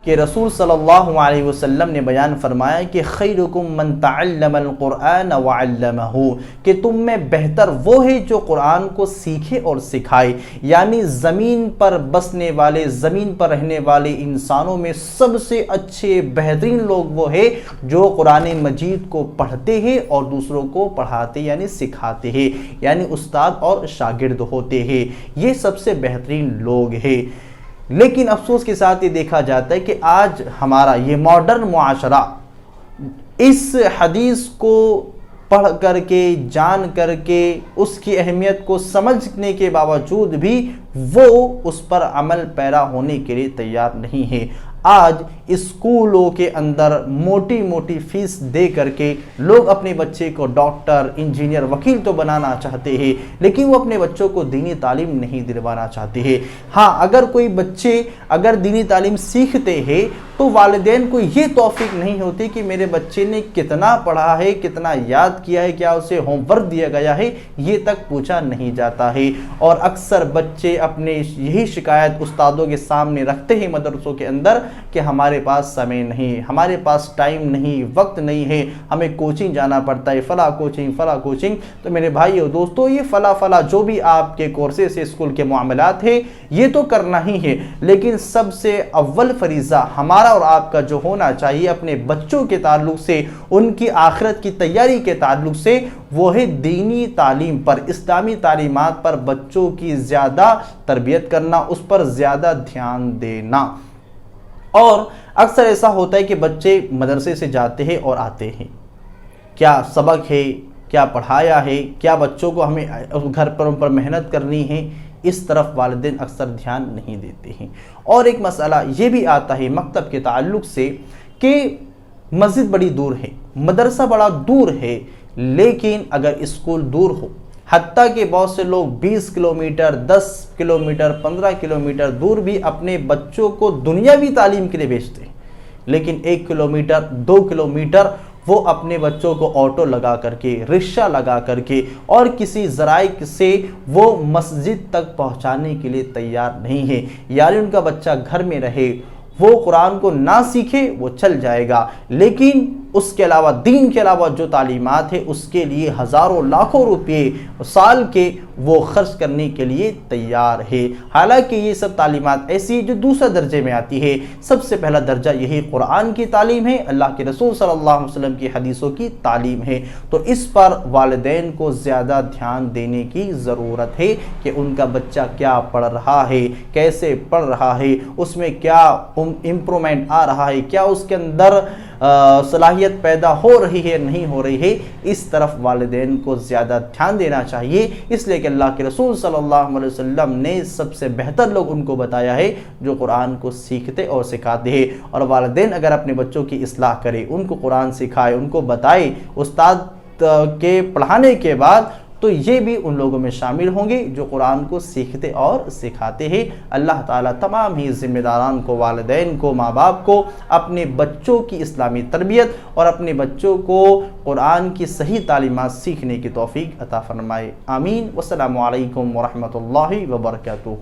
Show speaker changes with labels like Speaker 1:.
Speaker 1: کہ رسول صلی اللہ علیہ وسلم نے بیان فرمایا کہ خیرکم من تعلم القرآن وعلمہ، کہ تم میں بہتر وہ ہے جو قرآن کو سیکھے اور سکھائے، یعنی زمین پر بسنے والے، زمین پر رہنے والے انسانوں میں سب سے اچھے بہترین لوگ وہ ہے جو قرآن مجید کو پڑھتے ہیں اور دوسروں کو پڑھاتے یعنی سکھاتے ہیں، یعنی استاد اور شاگرد ہوتے ہیں، یہ سب سے بہترین لوگ ہیں۔ لیکن افسوس کے ساتھ یہ دیکھا جاتا ہے کہ آج ہمارا یہ ماڈرن معاشرہ اس حدیث کو پڑھ کر کے، جان کر کے، اس کی اہمیت کو سمجھنے کے باوجود بھی وہ اس پر عمل پیرا ہونے کے لیے تیار نہیں ہے۔ آج اسکولوں کے اندر موٹی موٹی فیس دے کر کے لوگ اپنے بچے کو ڈاکٹر، انجینئر، وکیل تو بنانا چاہتے ہیں، لیکن وہ اپنے بچوں کو دینی تعلیم نہیں دلوانا چاہتے ہیں۔ ہاں، اگر کوئی بچے اگر دینی تعلیم سیکھتے ہیں تو والدین کو یہ توفیق نہیں ہوتی کہ میرے بچے نے کتنا پڑھا ہے، کتنا یاد کیا ہے، کیا اسے ہوم ورک دیا گیا ہے، یہ تک پوچھا نہیں جاتا ہے۔ اور اکثر بچے اپنے یہی شکایت استادوں کے سامنے رکھتے ہیں مدرسوں کے اندر کہ ہمارے پاس سمے نہیں، ہمارے پاس ٹائم نہیں، وقت نہیں ہے، ہمیں کوچنگ جانا پڑتا ہے، فلاں کوچنگ۔ تو میرے بھائی اور دوستو، یہ فلاں جو بھی آپ کے کورسز سے اسکول کے معاملات ہیں یہ تو کرنا ہی ہے، لیکن سب سے اول فریضہ ہمارا اور آپ کا جو ہونا چاہیے اپنے بچوں کے تعلق سے، ان کی آخرت کی تیاری کے تعلق سے، وہ ہے دینی تعلیم پر، اسلامی تعلیمات پر بچوں کی زیادہ تربیت کرنا، اس پر زیادہ دھیان دینا۔ اور اکثر ایسا ہوتا ہے کہ بچے مدرسے سے جاتے ہیں اور آتے ہیں، کیا سبق ہے، کیا پڑھایا ہے، کیا بچوں کو ہمیں گھر پر محنت کرنی ہے، اس طرف والدین اکثر دھیان نہیں دیتے ہیں۔ اور ایک مسئلہ یہ بھی آتا ہے مکتب کے تعلق سے کہ مسجد بڑی دور ہے، مدرسہ بڑا دور ہے، لیکن اگر اسکول دور ہو، حتیٰ کہ بہت سے لوگ 20 کلومیٹر، 10 کلومیٹر، 15 کلومیٹر دور بھی اپنے بچوں کو دنیاوی تعلیم کے لیے بھیجتے ہیں، لیکن 1 کلومیٹر، 2 کلومیٹر وہ اپنے بچوں کو آٹو لگا کر کے، رکشہ لگا کر کے اور کسی ذرائع سے وہ مسجد تک پہنچانے کے لیے تیار نہیں ہے۔ یعنی ان کا بچہ گھر میں رہے، وہ قرآن کو نہ سیکھے، وہ چل جائے گا، لیکن اس کے علاوہ دین کے علاوہ جو تعلیمات ہے اس کے لیے ہزاروں لاکھوں روپے سال کے وہ خرچ کرنے کے لیے تیار ہے۔ حالانکہ یہ سب تعلیمات ایسی جو دوسرے درجے میں آتی ہے، سب سے پہلا درجہ یہی قرآن کی تعلیم ہے، اللہ کے رسول صلی اللہ علیہ وسلم کی حدیثوں کی تعلیم ہے۔ تو اس پر والدین کو زیادہ دھیان دینے کی ضرورت ہے کہ ان کا بچہ کیا پڑھ رہا ہے، کیسے پڑھ رہا ہے، اس میں کیا امپرومنٹ آ رہا ہے، کیا اس کے اندر صلاحیت پیدا ہو رہی ہے نہیں ہو رہی ہے، اس طرف والدین کو زیادہ دھیان دینا چاہیے۔ اس لیے کہ اللہ کے رسول صلی اللہ علیہ وسلم نے سب سے بہتر لوگ ان کو بتایا ہے جو قرآن کو سیکھتے اور سکھاتے ہیں۔ اور والدین اگر اپنے بچوں کی اصلاح کرے، ان کو قرآن سکھائے، ان کو بتائے استاد کے پڑھانے کے بعد، تو یہ بھی ان لوگوں میں شامل ہوں گے جو قرآن کو سیکھتے اور سکھاتے ہیں۔ اللہ تعالیٰ تمام ہی ذمہ داران کو، والدین کو، ماں باپ کو اپنے بچوں کی اسلامی تربیت اور اپنے بچوں کو قرآن کی صحیح تعلیمات سیکھنے کی توفیق عطا فرمائے، آمین۔ والسلام علیکم ورحمۃ اللہ وبرکاتہ۔